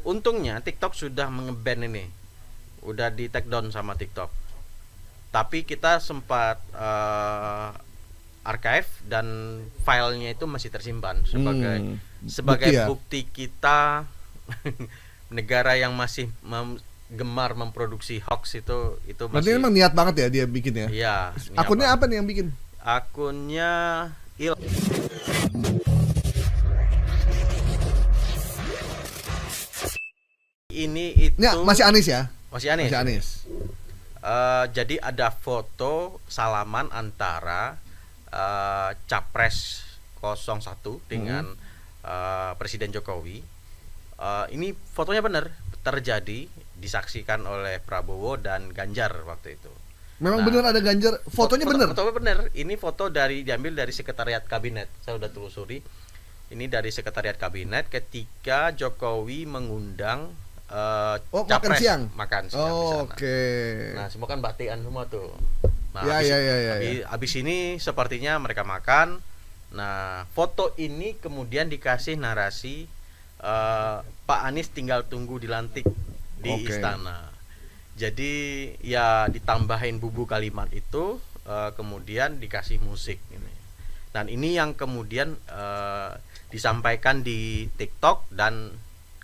untungnya TikTok sudah nge-ban ini, udah di take down sama TikTok. Tapi kita sempat archive dan filenya itu masih tersimpan sebagai Bukti ya. bukti kita negara yang masih gemar memproduksi hoax itu Berarti masih. emang niat banget ya dia bikin ya. Iya, Akunnya apa nih yang bikin? akunnya Il ini itu Ya, masih Anies ya. masih aneh. Masih Anies. Jadi ada foto salaman antara Capres 01 dengan Presiden Jokowi. Ini fotonya benar terjadi, disaksikan oleh Prabowo dan Ganjar waktu itu. Memang Nah, bener ada Ganjar. Fotonya bener. Fotonya benar. Ini foto diambil dari sekretariat kabinet. Saya udah telusuri. Ini dari sekretariat kabinet ketika Jokowi mengundang makan Capres siang. makan siang di sana. Oke. Nah, semua kan batikan semua tuh. Nah, Ya, ya, ya, ya, ya. habis ini sepertinya mereka makan. Nah, foto ini kemudian dikasih narasi Pak Anies tinggal tunggu dilantik di Oke. istana. Jadi ya ditambahin bubu kalimat itu, kemudian dikasih musik ini. Dan ini yang kemudian disampaikan di TikTok dan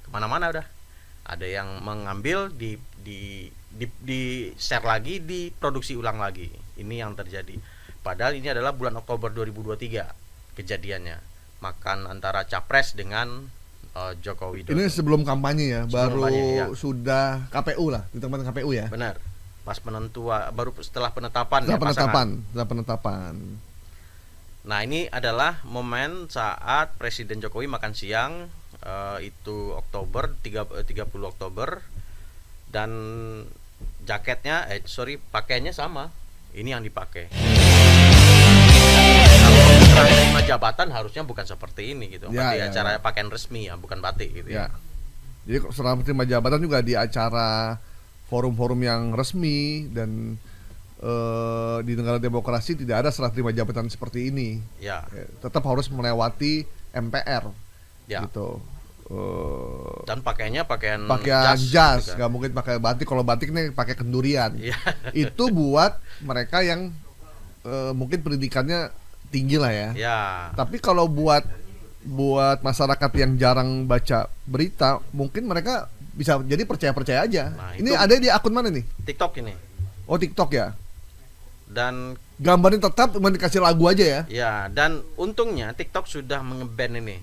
kemana-mana udah. Ada yang mengambil di share lagi, diproduksi ulang lagi. Ini yang terjadi. Padahal ini adalah bulan Oktober 2023 kejadiannya. Makan antara Capres dengan Joko Widodo. Ini sebelum kampanye ya, Sebelum baru kampanye, ya. sudah KPU lah, di tempat KPU ya. Benar. Pas penentuan, baru setelah penetapan ya, pasangan. Setelah penetapan. Nah, ini adalah momen saat Presiden Jokowi makan siang, itu Oktober 30 Oktober, dan jaketnya pakaiannya sama. Ini yang dipakai. Kalau serah terima jabatan harusnya bukan seperti ini gitu. Ya, Berarti ya, acara ya. pakaian resmi ya, bukan batik gitu ya. Ya. Jadi setelah terima jabatan juga di acara forum-forum yang resmi dan di negara demokrasi tidak ada serah terima jabatan seperti ini. Ya. Tetap harus melewati MPR. Ya. Gitu. Dan pakaiannya pakaian jas, gitu kan. nggak mungkin pakai batik. Kalau batik nih pakai kendurian. Iya. Itu buat mereka yang mungkin pendidikannya tinggi lah ya. Ya. Tapi kalau buat masyarakat yang jarang baca berita, mungkin mereka bisa jadi percaya aja. Nah, Ini itu ada di akun mana nih? TikTok ini. Oh, TikTok ya. Dan Gambarnya tetap cuma dikasih lagu aja ya. ya, dan untungnya TikTok sudah nge-ban ini.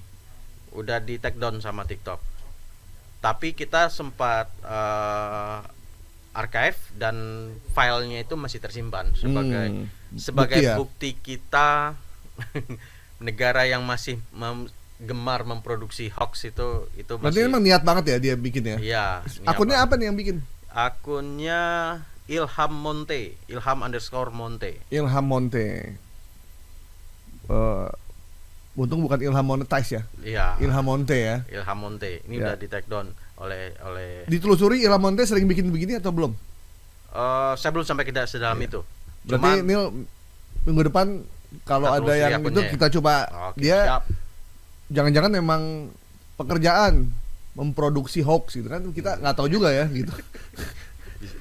Udah di take down sama TikTok. Tapi kita sempat archive dan filenya itu masih tersimpan sebagai Bukti ya. bukti kita negara yang masih gemar memproduksi hoax itu Berarti masih. emang niat banget ya dia bikin ya. Iya. Akunnya apa nih yang bikin? Akunnya Ilham Monte, Ilham_Monte. Ilham Monte. Untung bukan Ilham Monetize ya. Iya. Ilham Monte ya. Ilham Monte. Ini Ya. udah di take down oleh Ditelusuri Ilham Monte sering bikin begini atau belum? saya belum sampai ke sedalam Iya. itu. Berarti Nil minggu depan kalau Kita ada telusuri yang akunnya itu ya. kita coba. Oke, Dia siap. jangan-jangan memang pekerjaan memproduksi hoax gitu kan, kita nggak tahu juga ya gitu.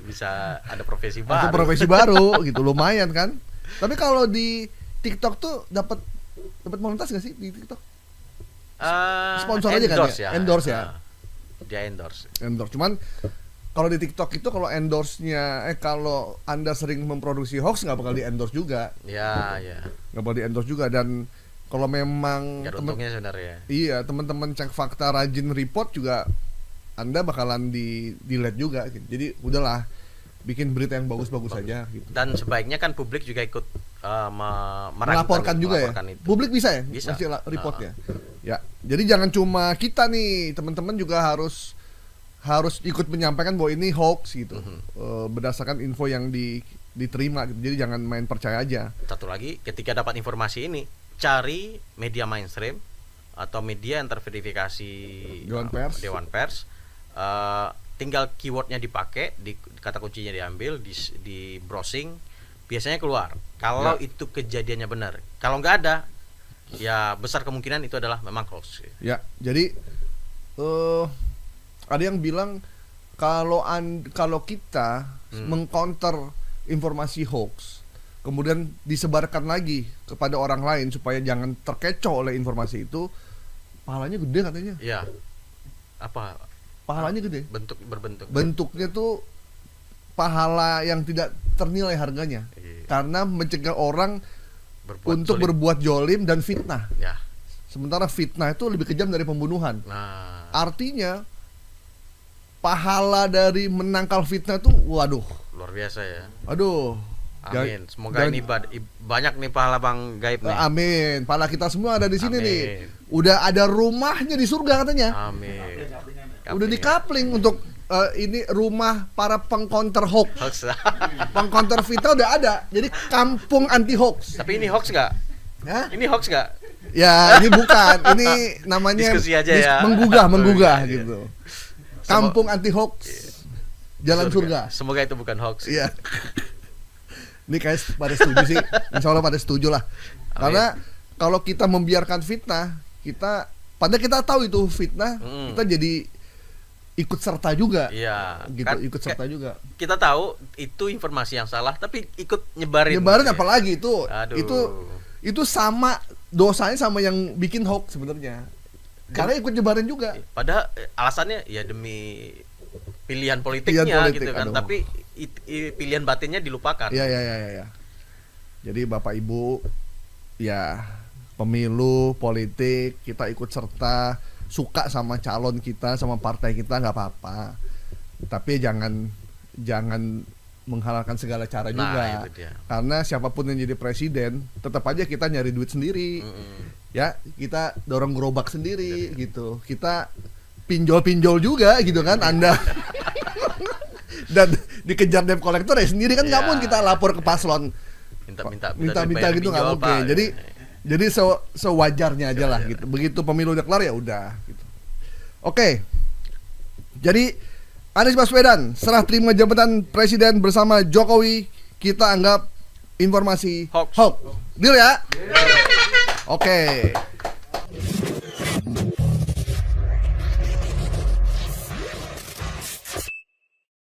Bisa ada profesi Atau baru. profesi baru gitu, lumayan kan. Tapi kalau di TikTok tuh dapat monetas nggak sih di TikTok? Sponsor aja kan ya? Endorse ya? Dia endorse. Endorse. Cuman kalau di TikTok itu kalau endorse-nya kalau Anda sering memproduksi hoax nggak bakal di endorse juga. Ya, ya. Nggak bakal di endorse juga. Dan kalau memang Gak ada untungnya sebenarnya. iya, teman-teman cek fakta rajin report juga Anda bakalan di delete juga gitu. Jadi udahlah, bikin berita yang bagus-bagus aja gitu. Dan sebaiknya kan publik juga ikut Melaporkan juga ya. melaporkan itu. Publik bisa ya? Bisa. Ngasih reportnya. Ya. Jadi jangan cuma kita nih, teman-teman juga harus ikut menyampaikan bahwa ini hoax gitu. Berdasarkan info yang diterima gitu. Jadi jangan main percaya aja. Satu lagi, ketika dapat informasi ini, cari media mainstream atau media yang terverifikasi Dewan Pers. Tinggal keywordnya dipakai, kata kuncinya diambil, di browsing, biasanya keluar. Kalau itu kejadiannya benar. Kalau nggak ada, ya besar kemungkinan itu adalah memang hoax. Ya, jadi ada yang bilang kalau kita mengcounter informasi hoax, kemudian disebarkan lagi kepada orang lain supaya jangan terkecoh oleh informasi itu, pahalanya gede katanya. Iya. Apa? Pahalanya gede. Bentuknya tuh pahala yang tidak ternilai harganya. Iya. Karena mencegah orang berbuat jolim dan fitnah. Ya. Sementara fitnah itu lebih kejam dari pembunuhan. Nah. Artinya pahala dari menangkal fitnah tuh, waduh, luar biasa ya. Aduh. Amin. Semoga ini banyak nih pahala Bang Gaib nih. Amin. Pahala kita semua ada di sini nih. Udah ada rumahnya di surga katanya. Amin. Udah dikapling untuk ini rumah para pengcounter hoax. Pengcounter fitnah udah ada. Jadi kampung anti hoax. Tapi ini hoax nggak? Hah? Ini hoax nggak? Ya, ini bukan. Ini namanya diskusi aja ya. menggugah gitu. Kampung anti hoax. Jalan surga. Semoga itu bukan hoax. Iya. Ini kayak pada setuju sih. Insya Allah pada setuju lah. Karena kalau kita membiarkan fitnah, padahal kita tahu itu fitnah, kita jadi ikut serta juga. Iya. Gitu, kan, ikut serta juga. Kita tahu itu informasi yang salah, tapi ikut nyebarin. Apalagi itu. Aduh. Itu sama dosanya sama yang bikin hoax sebenarnya. Karena ikut nyebarin juga. Padahal alasannya ya demi pilihan politiknya gitu kan. Aduh. Tapi pilihan batinnya dilupakan. Iya. Jadi Bapak Ibu, ya pemilu, politik, kita ikut serta, suka sama calon kita, sama partai kita nggak apa-apa. Tapi jangan menghalalkan segala cara juga. Karena siapapun yang jadi presiden, tetap aja kita nyari duit sendiri. Ya, kita dorong gerobak sendiri gitu. Kita pinjol juga gitu kan, Anda. Dan dikejar debt collector ya sendiri kan nggak mungkin kita lapor ke paslon. Minta gitu nggak mungkin. Jadi sewajarnya aja lah gitu. Begitu pemilu udah kelar ya udah gitu. Oke. Jadi Anies Baswedan serah terima jabatan presiden bersama Jokowi, kita anggap informasi hoax. Deal ya? Oke.